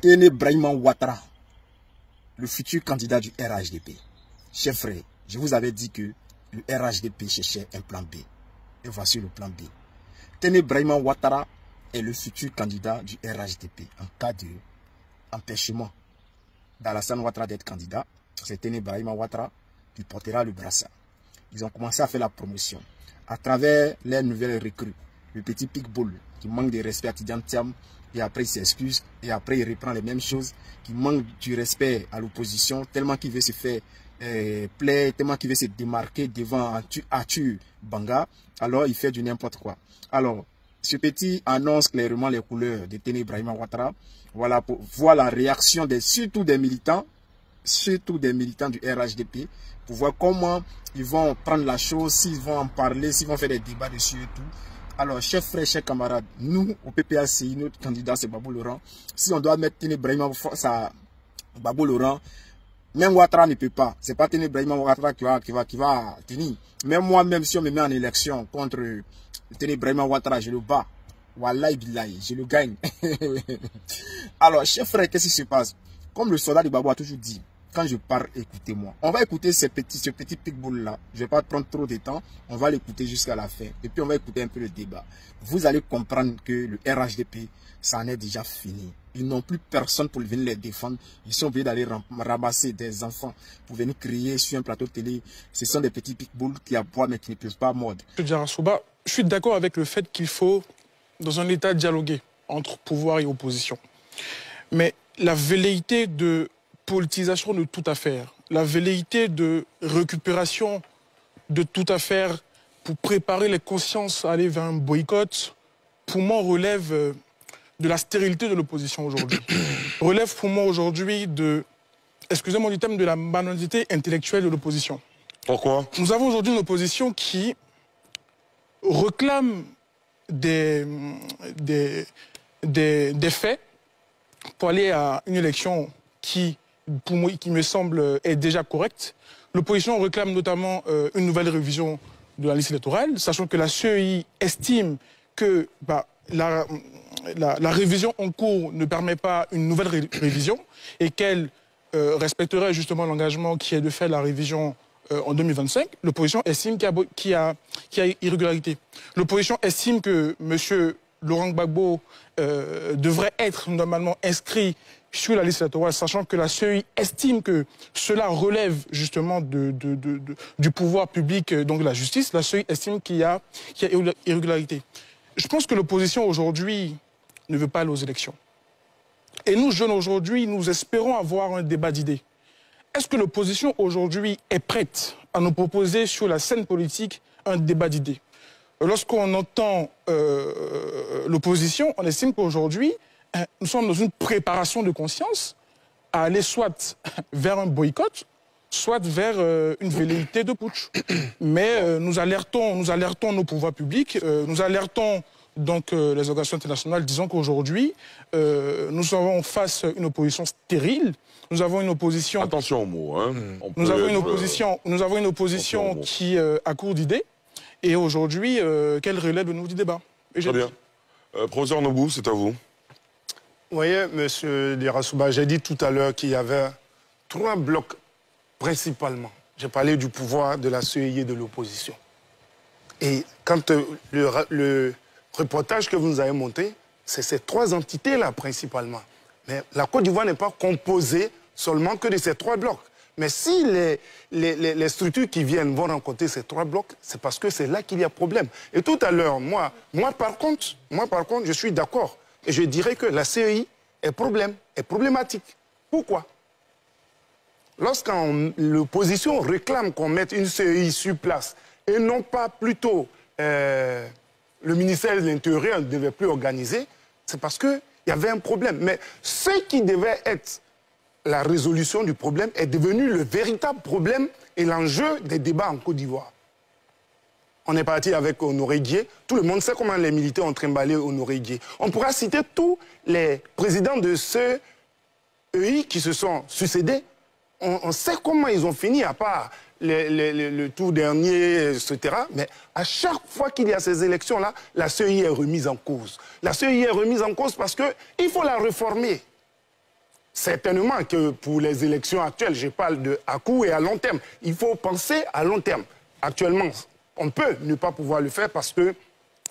Téné Brahima Ouattara, le futur candidat du RHDP. Chers frères, je vous avais dit que le RHDP cherchait un plan B. Et voici le plan B. Téné Brahima Ouattara est le futur candidat du RHDP. En cas d'empêchement d'Alassane Ouattara d'être candidat, c'est Téné Brahima Ouattara qui portera le brassard. Ils ont commencé à faire la promotion à travers les nouvelles recrues. Le petit Pitbull qui manque de respect à Tidiane Thiam et après il s'excuse et après il reprend les mêmes choses, qui manque du respect à l'opposition tellement qu'il veut se faire plaire, tellement qu'il veut se démarquer devant Arthur Banga, alors il fait du n'importe quoi. Alors, ce petit annonce clairement les couleurs de Téné Brahima Ouattara. Voilà pour voir la réaction surtout des militants du RHDP, pour voir comment ils vont prendre la chose, s'ils vont en parler, s'ils vont faire des débats dessus et tout. Alors, chers frères, chers camarades, nous, au PPACI, notre candidat, c'est Babou Laurent. Si on doit mettre Téné Brahima Babou Laurent, même Ouattara ne peut pas. C'est pas Téné Brahima Ouattara qui va tenir. Même moi-même, si on me met en élection contre Téné Brahima Ouattara, je le bats. Wallahi billahi, je le gagne. Alors, chers frères, qu'est-ce qui se passe? Comme le soldat de Babou a toujours dit, quand je parle, écoutez-moi. On va écouter ce petit pitbull-là. Je ne vais pas prendre trop de temps. On va l'écouter jusqu'à la fin. Et puis, on va écouter un peu le débat. Vous allez comprendre que le RHDP, ça en est déjà fini. Ils n'ont plus personne pour venir les défendre. Ils sont obligés d'aller ramasser des enfants pour venir crier sur un plateau de télé. Ce sont des petits pitbulls qui aboient mais qui ne peuvent pas mordre. Je suis d'accord avec le fait qu'il faut, dans un État, dialoguer entre pouvoir et opposition. Mais la velléité de politisation de toute affaire, la velléité de récupération de toute affaire pour préparer les consciences à aller vers un boycott, pour moi, relève de la stérilité de l'opposition aujourd'hui. Relève pour moi aujourd'hui de, excusez-moi du terme, de la banalité intellectuelle de l'opposition. Pourquoi? Nous avons aujourd'hui une opposition qui réclame des faits pour aller à une élection qui, pour moi, qui me semble est déjà correcte. L'opposition réclame notamment une nouvelle révision de la liste électorale, sachant que la CEI estime que la révision en cours ne permet pas une nouvelle révision et qu'elle respecterait justement l'engagement qui est de faire la révision en 2025. L'opposition estime qu'il y a irrégularité. L'opposition estime que M. Laurent Gbagbo devrait être normalement inscrit sur la liste électorale, sachant que la CEI estime que cela relève justement du pouvoir public, donc de la justice. La CEI estime qu'il y a irrégularité. Je pense que l'opposition aujourd'hui ne veut pas aller aux élections. Et nous, jeunes aujourd'hui, nous espérons avoir un débat d'idées. Est-ce que l'opposition aujourd'hui est prête à nous proposer sur la scène politique un débat d'idées? Lorsqu'on entend l'opposition, on estime qu'aujourd'hui, nous sommes dans une préparation de conscience à aller soit vers un boycott, soit vers une velléité de putsch. Mais nous alertons nos pouvoirs publics, nous alertons donc les organisations internationales, disant qu'aujourd'hui, nous avons face à une opposition stérile. Nous avons une opposition... Attention aux mots, hein. Nous avons une opposition qui a court d'idées. Et aujourd'hui, qu'elle relève de nouveaux débats. Très bien. Professeur Nobou, c'est à vous. Vous voyez, M. Dirassouba, j'ai dit tout à l'heure qu'il y avait 3 blocs principalement. J'ai parlé du pouvoir, de la CEI et de l'opposition. Et quand le reportage que vous nous avez monté, c'est ces 3 entités-là principalement. Mais la Côte d'Ivoire n'est pas composée seulement que de ces 3 blocs. Mais si les structures qui viennent vont rencontrer ces 3 blocs, c'est parce que c'est là qu'il y a problème. Et tout à l'heure, moi par contre, je suis d'accord. Et je dirais que la CEI est problématique. Pourquoi? Lorsque l'opposition réclame qu'on mette une CEI sur place et non pas plutôt le ministère de l'Intérieur ne devait plus organiser, c'est parce qu'il y avait un problème. Mais ce qui devait être la résolution du problème est devenu le véritable problème et l'enjeu des débats en Côte d'Ivoire. On est parti avec Honoré Guié. Tout le monde sait comment les militaires ont trimballé Honoré Guié. On pourra citer tous les présidents de ce EI qui se sont succédés. On sait comment ils ont fini, à part le tout dernier, etc. Mais à chaque fois qu'il y a ces élections-là, la CEI est remise en cause. La CEI est remise en cause parce qu'il faut la réformer. certainement que pour les élections actuelles, je parle de à court et à long terme, il faut penser à long terme. Actuellement, on peut ne pas pouvoir le faire parce que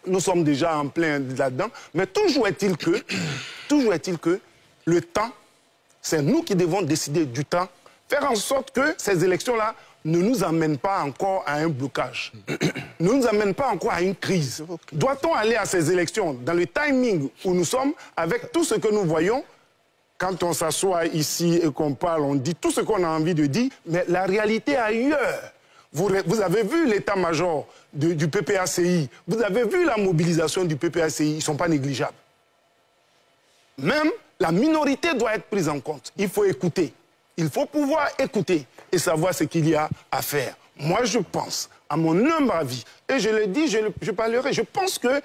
nous sommes déjà en plein là-dedans. Mais toujours est-il que le temps, c'est nous qui devons décider du temps, faire en sorte que ces élections-là ne nous amènent pas encore à un blocage, ne nous amènent pas encore à une crise. Doit-on aller à ces élections dans le timing où nous sommes, avec tout ce que nous voyons? Quand on s'assoit ici et qu'on parle, on dit tout ce qu'on a envie de dire, mais la réalité est ailleurs. Vous avez vu l'état-major du PPACI, vous avez vu la mobilisation du PPACI, ils ne sont pas négligeables. Même la minorité doit être prise en compte. Il faut écouter. Il faut pouvoir écouter et savoir ce qu'il y a à faire. Moi, je pense, à mon humble avis, et je le dis, je parlerai, je pense que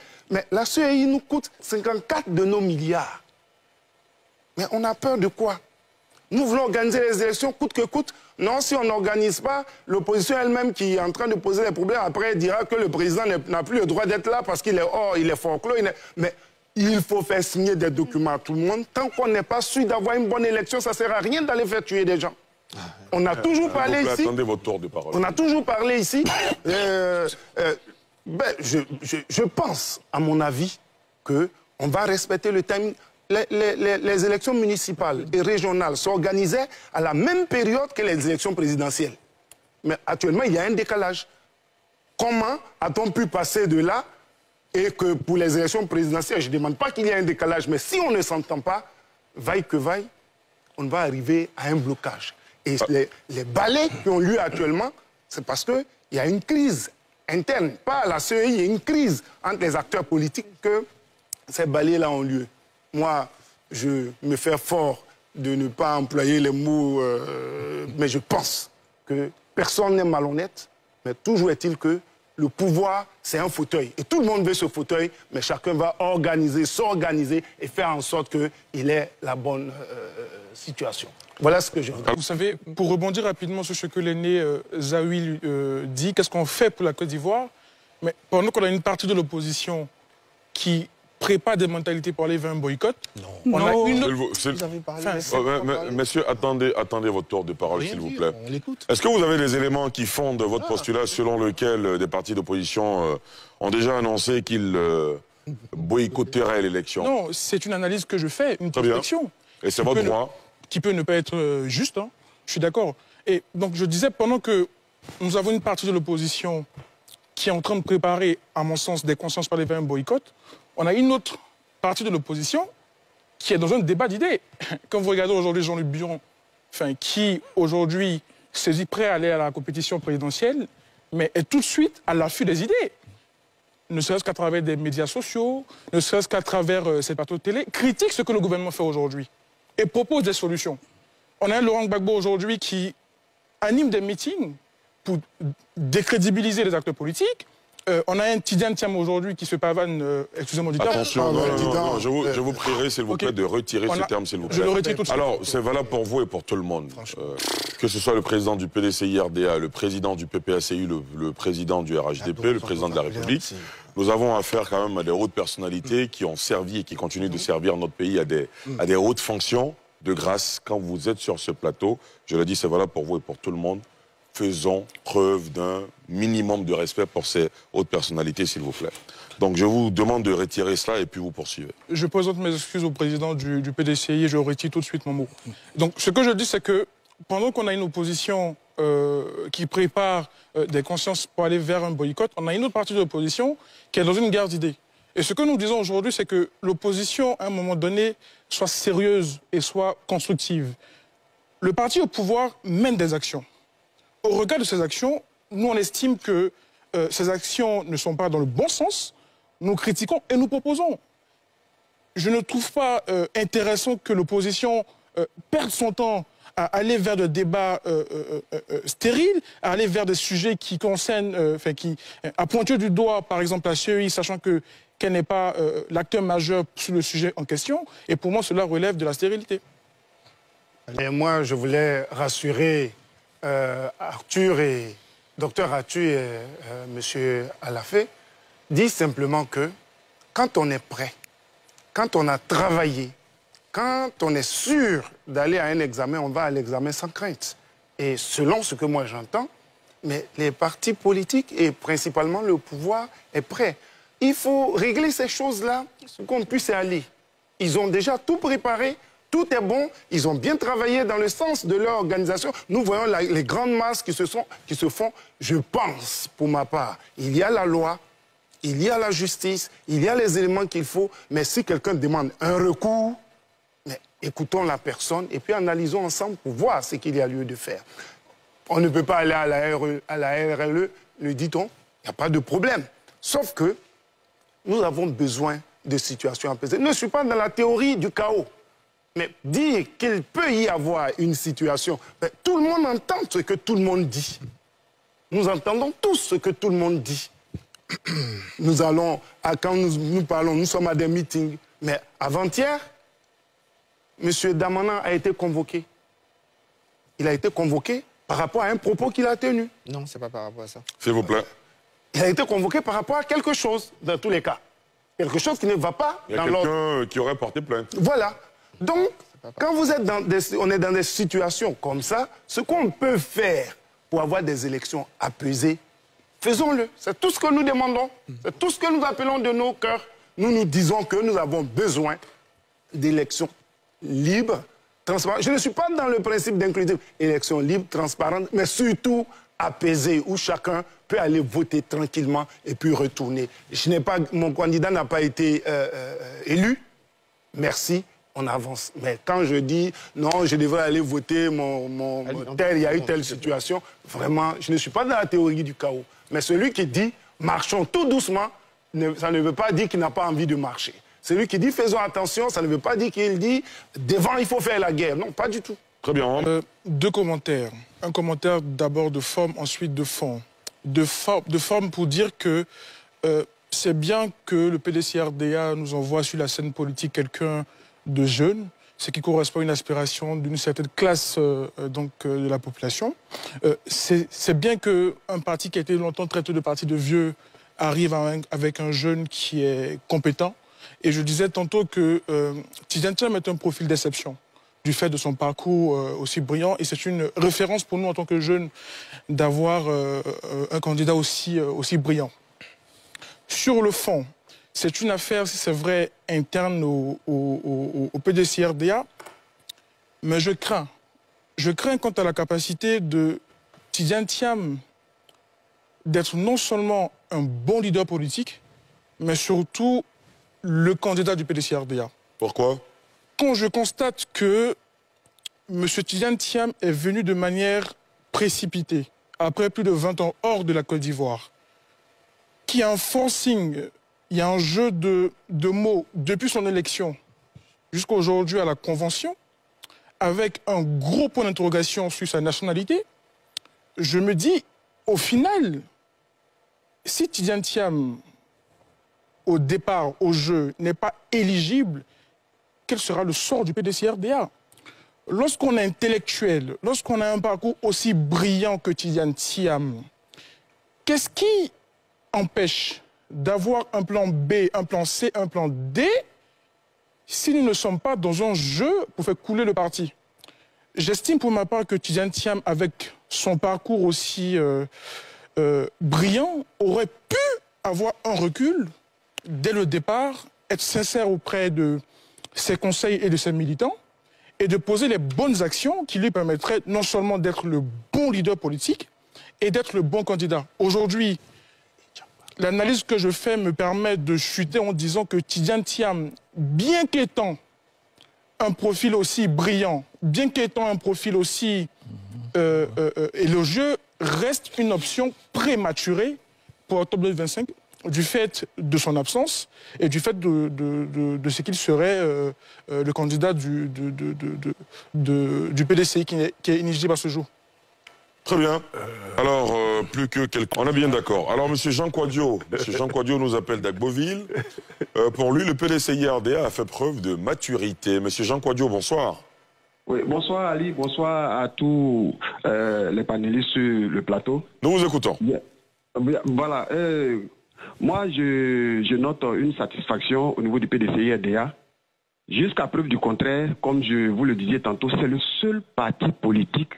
la CEI nous coûte 54 de nos milliards. Mais on a peur de quoi? Nous voulons organiser les élections coûte que coûte. Non, si on n'organise pas, l'opposition elle-même qui est en train de poser les problèmes, après elle dira que le président n'a plus le droit d'être là parce qu'il est hors, il est folklore. Mais il faut faire signer des documents à tout le monde. Tant qu'on n'est pas sûr d'avoir une bonne élection, ça ne sert à rien d'aller faire tuer des gens. On a toujours parlé ici... Attendez votre tour de parole. On a toujours parlé ici... je pense, à mon avis, qu'on va respecter le timing. Les élections municipales et régionales s'organisaient à la même période que les élections présidentielles. Mais actuellement, il y a un décalage. Comment a-t-on pu passer de là et que pour les élections présidentielles, je ne demande pas qu'il y ait un décalage, mais si on ne s'entend pas, vaille que vaille, on va arriver à un blocage. Et les balais qui ont lieu actuellement, c'est parce qu'il y a une crise interne, pas à la CEI, il y a une crise entre les acteurs politiques que ces balais-là ont lieu. Moi, je me fais fort de ne pas employer les mots, mais je pense que personne n'est malhonnête, mais toujours est-il que le pouvoir, c'est un fauteuil. Et tout le monde veut ce fauteuil, mais chacun va s'organiser et faire en sorte qu'il ait la bonne situation. Voilà ce que je veux dire. Vous savez, pour rebondir rapidement sur ce que l'aîné Zawi dit, qu'est-ce qu'on fait pour la Côte d'Ivoire? Mais pendant qu'on a une partie de l'opposition qui prépare des mentalités pour aller vers un boycott. Non. On a une autre... Vous avez parlé. Messieurs, attendez votre tour de parole, s'il vous plaît. On l'écoute. Est-ce que vous avez des éléments qui fondent votre postulat selon lequel des partis d'opposition ont déjà annoncé qu'ils boycotteraient l'élection? Non, c'est une analyse que je fais, une prospection. Et c'est votre droit. Qui peut ne pas être juste, hein. Je suis d'accord. Et donc je disais, pendant que nous avons une partie de l'opposition qui est en train de préparer, à mon sens, des consciences pour aller vers un boycott, on a une autre partie de l'opposition qui est dans un débat d'idées. Quand vous regardez aujourd'hui Jean-Luc Biron, qui aujourd'hui se dit prêt à aller à la compétition présidentielle, mais est tout de suite à l'affût des idées. Ne serait-ce qu'à travers des médias sociaux, ne serait-ce qu'à travers ces plateaux de télé, critique ce que le gouvernement fait aujourd'hui et propose des solutions. On a un Laurent Gbagbo aujourd'hui qui anime des meetings pour décrédibiliser les acteurs politiques. On a un Tidiane Thiam aujourd'hui qui se pavane, excusez-moi du terme. Attention, non, je vous prierai, s'il vous plaît, de retirer ce terme, s'il vous plaît. Je le retire tout de suite. Alors, c'est valable pour vous et pour tout le monde. Que ce soit le président du PDCI-RDA, le président du PPACI, le président du RHDP, le président de la République, nous avons affaire quand même à des hautes personnalités qui ont servi et qui continuent de servir notre pays à des hautes fonctions. De grâce, quand vous êtes sur ce plateau, je le dis, c'est valable pour vous et pour tout le monde, faisons preuve d'un minimum de respect pour ces hautes personnalités, s'il vous plaît. Donc je vous demande de retirer cela et puis vous poursuivez. Je présente mes excuses au président du PDCI et je retire tout de suite mon mot. Donc ce que je dis, c'est que pendant qu'on a une opposition qui prépare des consciences pour aller vers un boycott, on a une autre partie de l'opposition qui est dans une guerre d'idées. Et ce que nous disons aujourd'hui, c'est que l'opposition, à un moment donné, soit sérieuse et soit constructive. Le parti au pouvoir mène des actions. Au regard de ces actions, nous, on estime que ces actions ne sont pas dans le bon sens. Nous critiquons et nous proposons. Je ne trouve pas intéressant que l'opposition perde son temps à aller vers des débats stériles, à aller vers des sujets qui concernent, à pointer du doigt, par exemple, la CEI, sachant qu'elle n'est pas l'acteur majeur sur le sujet en question. Et pour moi, cela relève de la stérilité. Et moi, je voulais rassurer Arthur et Dr Arthur et M. Alafé, disent simplement que quand on est prêt, quand on a travaillé, quand on est sûr d'aller à un examen, on va à l'examen sans crainte. Et selon ce que moi j'entends, mais les partis politiques et principalement le pouvoir est prêt. Il faut régler ces choses-là, pour qu'on puisse y aller. Ils ont déjà tout préparé, tout est bon, ils ont bien travaillé dans le sens de leur organisation. Nous voyons les grandes masses qui se font, je pense, pour ma part, il y a la loi, il y a la justice, il y a les éléments qu'il faut, mais si quelqu'un demande un recours, mais écoutons la personne et puis analysons ensemble pour voir ce qu'il y a lieu de faire. On ne peut pas aller à la RLE, le dit-on, il n'y a pas de problème. Sauf que nous avons besoin de situations apaisées. Je ne suis pas dans la théorie du chaos. Mais dire qu'il peut y avoir une situation, tout le monde entend ce que tout le monde dit. Nous entendons tous ce que tout le monde dit. Nous allons, quand nous parlons, nous sommes à des meetings. Mais avant-hier, M. Damanan a été convoqué. Il a été convoqué par rapport à un propos qu'il a tenu. Non, ce n'est pas par rapport à ça. S'il vous plaît. Il a été convoqué par rapport à quelque chose, dans tous les cas. Quelque chose qui ne va pas dans l'ordre. Il y a quelqu'un qui aurait porté plainte. Voilà. Donc, quand vous êtes on est dans des situations comme ça, ce qu'on peut faire pour avoir des élections apaisées, faisons-le. C'est tout ce que nous demandons. C'est tout ce que nous appelons de nos cœurs. Nous nous disons que nous avons besoin d'élections libres, transparentes. Je ne suis pas dans le principe d'inclusivité. Élections libres, transparentes, mais surtout apaisées, où chacun peut aller voter tranquillement et puis retourner. Mon candidat n'a pas été élu. Merci. On avance. Mais quand je dis non, je devrais aller voter il y a eu telle situation, vraiment, je ne suis pas dans la théorie du chaos. Mais celui qui dit marchons tout doucement, ça ne veut pas dire qu'il n'a pas envie de marcher. Celui qui dit faisons attention, ça ne veut pas dire qu'il dit devant il faut faire la guerre. Non, pas du tout. Très bien. Deux commentaires. Un commentaire d'abord de forme, ensuite de fond. De forme pour dire que c'est bien que le PDCRDA nous envoie sur la scène politique quelqu'un de jeunes, ce qui correspond à une aspiration d'une certaine classe de la population. C'est bien qu'un parti qui a été longtemps traité de parti de vieux arrive avec un jeune qui est compétent. Et je disais tantôt que Tidjane Thiam est un profil d'exception du fait de son parcours aussi brillant. Et c'est une référence pour nous en tant que jeunes d'avoir un candidat aussi brillant. Sur le fond, c'est une affaire, si c'est vrai, interne au PDCRDA, mais je crains quant à la capacité de Tidjane Thiam d'être non seulement un bon leader politique, mais surtout le candidat du PDCRDA. Pourquoi? Quand je constate que M. Tidjane Thiam est venu de manière précipitée, après plus de 20 ans hors de la Côte d'Ivoire, qu'il y a un forcing, il y a un jeu de mots depuis son élection jusqu'à aujourd'hui à la Convention, avec un gros point d'interrogation sur sa nationalité, je me dis, au final, si Tidjane Thiam, au départ, au jeu, n'est pas éligible, quel sera le sort du PDCRDA? Lorsqu'on est intellectuel, lorsqu'on a un parcours aussi brillant que Tidjane Thiam, qu'est-ce qui empêche d'avoir un plan B, un plan C, un plan D, si nous ne sommes pas dans un jeu pour faire couler le parti? J'estime pour ma part que Tidjane Thiam, avec son parcours aussi brillant, aurait pu avoir un recul dès le départ, être sincère auprès de ses conseils et de ses militants, et de poser les bonnes actions qui lui permettraient non seulement d'être le bon leader politique, et d'être le bon candidat. Aujourd'hui, l'analyse que je fais me permet de chuter en disant que Tidjane Thiam, bien qu'étant un profil aussi brillant, bien qu'étant un profil aussi élogieux, reste une option prématurée pour octobre 2025 du fait de son absence et du fait de ce qu'il serait le candidat du PDCI qui est inéligible à ce jour. Très bien. Alors, plus que quelques... On est bien d'accord. Alors, M. Jean Kouadio nous appelle d'Agboville. Pour lui, le PDCI-RDA a fait preuve de maturité. M. Jean Kouadio, bonsoir. Oui, bonsoir Ali, bonsoir à tous les panélistes sur le plateau. Nous vous écoutons. Voilà. Moi, je note une satisfaction au niveau du PDCI-RDA. jusqu'à preuve du contraire, comme je vous le disais tantôt, c'est le seul parti politique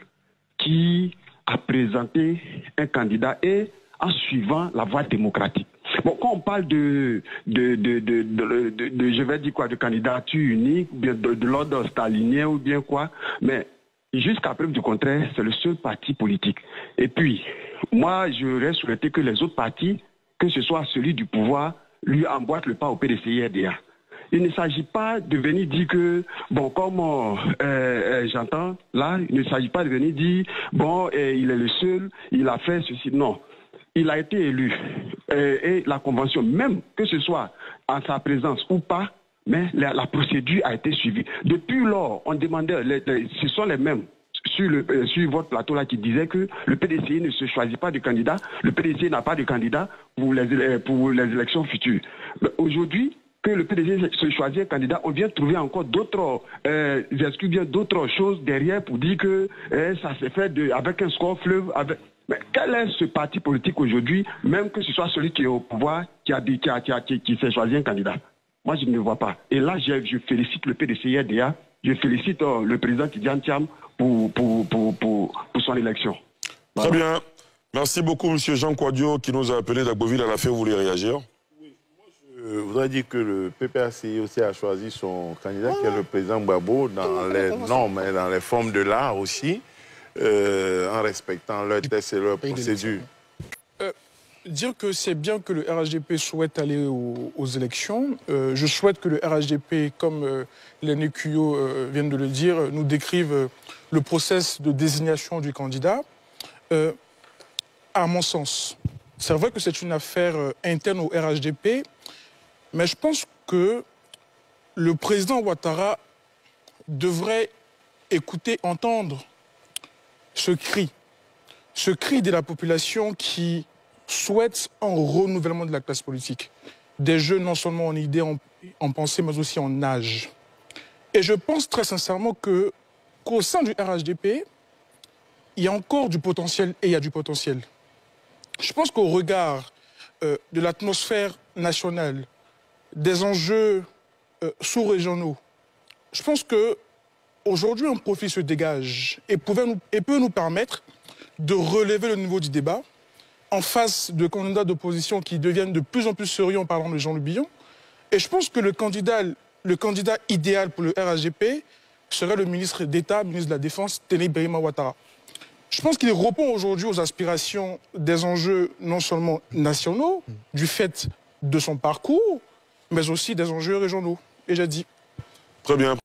qui a présenté un candidat et en suivant la voie démocratique. Bon, quand on parle de je vais dire quoi, de candidature unique, ou bien de l'ordre stalinien ou bien quoi, mais jusqu'à preuve du contraire, c'est le seul parti politique. Et puis, moi, j'aurais souhaité que les autres partis, que ce soit celui du pouvoir, lui emboîtent le pas au PDCI-RDA. Il ne s'agit pas de venir dire que, bon, comme j'entends là, il ne s'agit pas de venir dire, bon, il est le seul, il a fait ceci. Non. Il a été élu. Et la convention, même que ce soit en sa présence ou pas, mais la procédure a été suivie. Depuis lors, on demandait, ce sont les mêmes sur votre plateau là qui disaient que le PDCI ne se choisit pas de candidat, le PDCI n'a pas de candidat pour les élections futures. Aujourd'hui, que le PDG se choisit un candidat, on vient trouver encore d'autres excuses, bien d'autres choses derrière pour dire que ça s'est fait avec un score fleuve. Mais quel est ce parti politique aujourd'hui, même que ce soit celui qui est au pouvoir, qui s'est choisi un candidat? Moi, je ne le vois pas. Et là, je félicite le PDCI-RDA, je félicite le président Tidjane Thiam pour son élection. Très bien. Merci beaucoup, M. Jean Kouadio, qui nous a appelé d'Agboville à la fin. Vous voulez réagir? Je voudrais dire que le PPACI aussi a choisi son candidat, qui est le président Gbagbo, dans les normes et dans les formes de l'art aussi, en respectant leurs tests et leurs procédures. Dire que c'est bien que le RHDP souhaite aller aux élections. Je souhaite que le RHDP, comme Lenny Kuyo vient de le dire, nous décrive le process de désignation du candidat. À mon sens, c'est vrai que c'est une affaire interne au RHDP, mais je pense que le président Ouattara devrait écouter, entendre ce cri de la population qui souhaite un renouvellement de la classe politique. Des jeunes non seulement en idée, en pensée, mais aussi en âge. Et je pense très sincèrement qu'au sein du RHDP, il y a encore du potentiel et il y a du potentiel. Je pense qu'au regard de l'atmosphère nationale, des enjeux sous-régionaux, je pense qu'aujourd'hui, un profil se dégage et peut nous permettre de relever le niveau du débat en face de candidats d'opposition qui deviennent de plus en plus sérieux en parlant de Jean-Luc Billon. Et je pense que le candidat idéal pour le RHDP serait le ministre d'État, ministre de la Défense, Téné Birima Ouattara. Je pense qu'il répond aujourd'hui aux aspirations des enjeux non seulement nationaux, du fait de son parcours, mais aussi des enjeux régionaux. Et j'ai dit. Très bien.